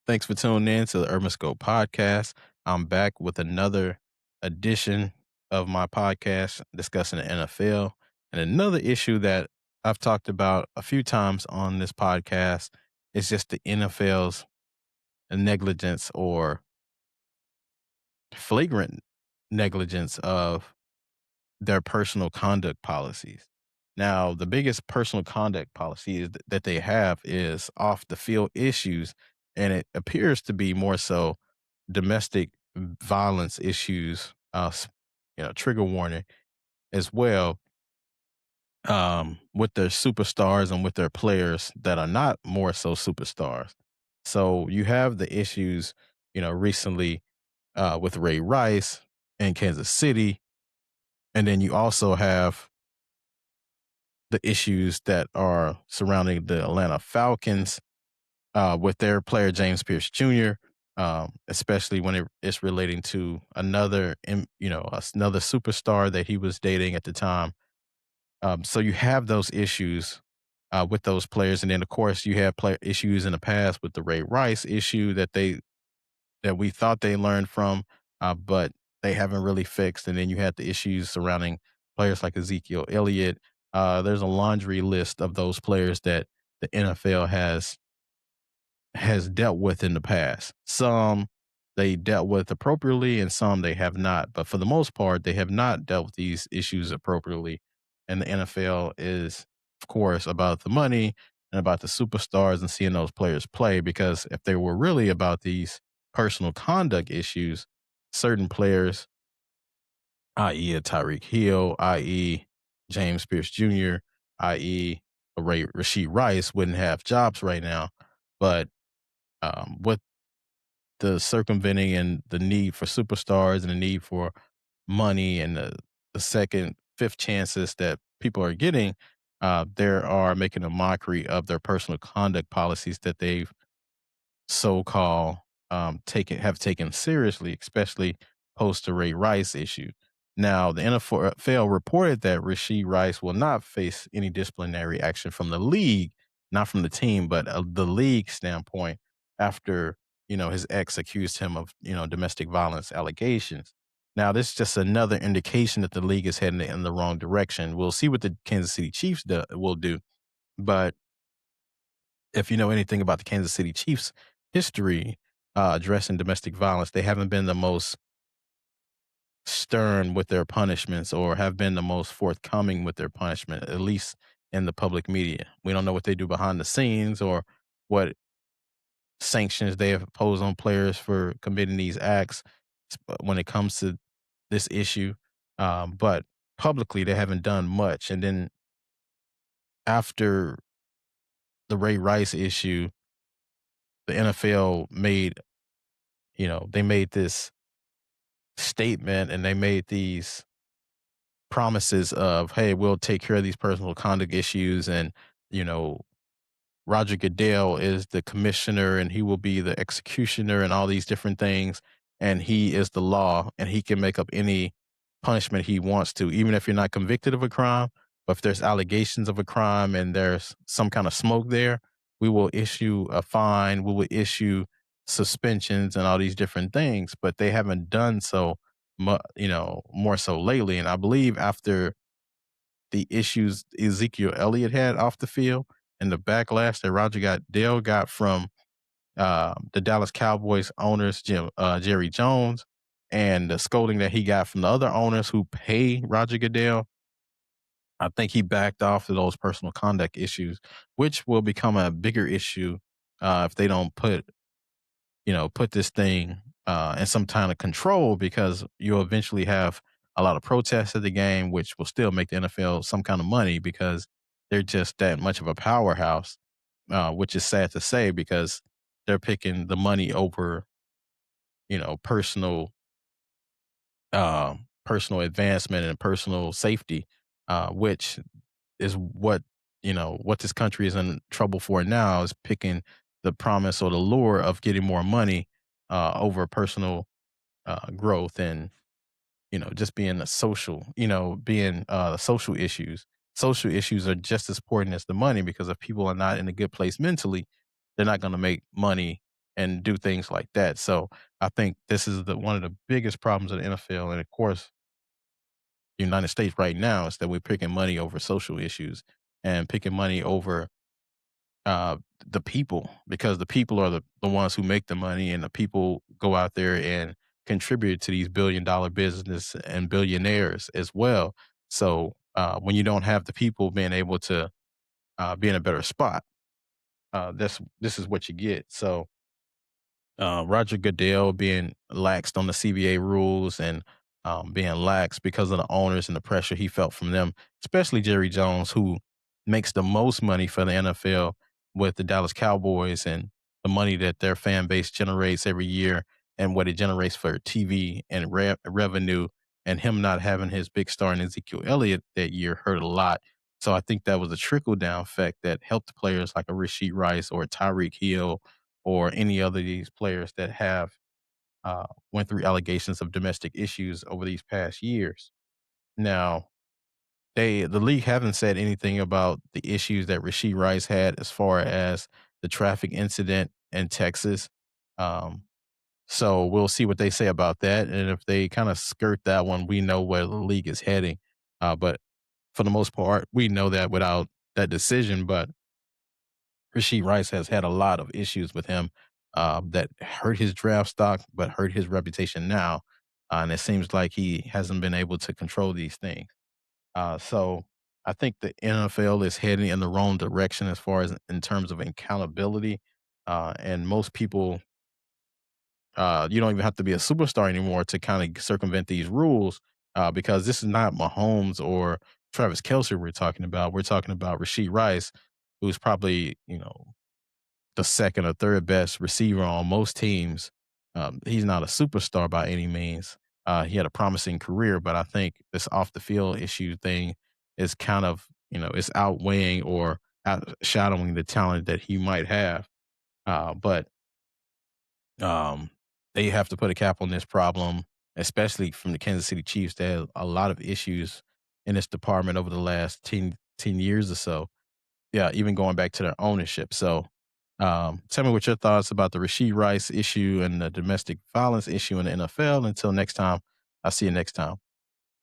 Thanks for tuning in to the Urban Scope podcast. I'm back with another edition of my podcast discussing the NFL and another issue that I've talked about a few times on this podcast is just the NFL's negligence or flagrant negligence of their personal conduct policies. Now, the biggest personal conduct policy that they have is off the field issues, and it appears to be more so domestic violence issues. Trigger warning as well, with their superstars and with their players that are not more so superstars. So you have the issues, recently with Ray Rice in Kansas City, and then you also have the issues that are surrounding the Atlanta Falcons with their player James Pierce Jr., especially when it's relating to another superstar that he was dating at the time. So you have those issues with those players, and then of course you have player issues in the past with the Ray Rice issue that we thought they learned from, but they haven't really fixed. And then you had the issues surrounding players like Ezekiel Elliott. There's a laundry list of those players that the NFL has dealt with in the past. Some they dealt with appropriately, and some they have not. But for the most part, they have not dealt with these issues appropriately. And the NFL is, of course, about the money and about the superstars and seeing those players play. Because if they were really about these personal conduct issues, certain players, i.e., a Tyreek Hill, i.e., James Pierce Jr., i.e., Rasheed Rice, wouldn't have jobs right now. But with the circumventing and the need for superstars and the need for money and the second, fifth chances that people are getting, they are making a mockery of their personal conduct policies that they've so-called taken seriously, especially post the Ray Rice issue. Now, the NFL reported that Rasheed Rice will not face any disciplinary action from the league, not from the team, but the league standpoint after his ex accused him of domestic violence allegations. Now, this is just another indication that the league is heading in the wrong direction. We'll see what the Kansas City Chiefs will do, but if you know anything about the Kansas City Chiefs history addressing domestic violence, they haven't been the most stern with their punishments or have been the most forthcoming with their punishment, at least in the public media. We don't know what they do behind the scenes or what sanctions they have imposed on players for committing these acts when it comes to this issue. But publicly, they haven't done much. And then after the Ray Rice issue, the NFL they made this statement and they made these promises of, hey, we'll take care of these personal conduct issues. And, you know, Roger Goodell is the commissioner and he will be the executioner and all these different things. And he is the law and he can make up any punishment he wants to, even if you're not convicted of a crime. But if there's allegations of a crime and there's some kind of smoke there, we will issue a fine, we will issue suspensions and all these different things. But they haven't done so, more so lately. And I believe after the issues Ezekiel Elliott had off the field and the backlash that Roger Goodell got from the Dallas Cowboys owners, Jerry Jones, and the scolding that he got from the other owners who pay Roger Goodell, I think he backed off of those personal conduct issues, which will become a bigger issue if they don't put this thing in some kind of control, because you'll eventually have a lot of protests at the game, which will still make the NFL some kind of money because they're just that much of a powerhouse, which is sad to say because they're picking the money over, personal, personal advancement and personal safety, which is what this country is in trouble for now is picking the promise or the lure of getting more money over personal growth and just being a social, being social issues. Social issues are just as important as the money because if people are not in a good place mentally, they're not going to make money and do things like that. So I think this is the one of the biggest problems of the NFL, and of course, the United States right now is that we're picking money over social issues and picking money over uh, the people, because the people are the ones who make the money, and the people go out there and contribute to these billion-dollar business and billionaires as well. So when you don't have the people being able to be in a better spot, this is what you get. So Roger Goodell being laxed on the CBA rules and being lax because of the owners and the pressure he felt from them, especially Jerry Jones, who makes the most money for the NFL with the Dallas Cowboys and the money that their fan base generates every year and what it generates for TV and revenue. And him not having his big star in Ezekiel Elliott that year hurt a lot. So I think that was a trickle down effect that helped players like a Rasheed Rice or Tyreek Hill or any other of these players that have went through allegations of domestic issues over these past years. Now, the league haven't said anything about the issues that Rasheed Rice had as far as the traffic incident in Texas. Um, so we'll see what they say about that, and if they kind of skirt that one, we know where the league is heading. But for the most part, we know that without that decision. But Rasheed Rice has had a lot of issues with him that hurt his draft stock, but hurt his reputation now. And it seems like he hasn't been able to control these things. So I think the NFL is heading in the wrong direction as far as in terms of accountability. And most people, you don't even have to be a superstar anymore to kind of circumvent these rules because this is not Mahomes or Travis Kelsey we're talking about. We're talking about Rasheed Rice, who's probably, the second or third best receiver on most teams. He's not a superstar by any means. He had a promising career, but I think this off the field issue thing is kind of, it's outweighing or outshadowing the talent that he might have. But um, they have to put a cap on this problem, especially from the Kansas City Chiefs. They had a lot of issues in this department over the last ten years or so. Yeah, even going back to their ownership. So, tell me what your thoughts about the Rasheed Rice issue and the domestic violence issue in the NFL. Until next time, I'll see you next time.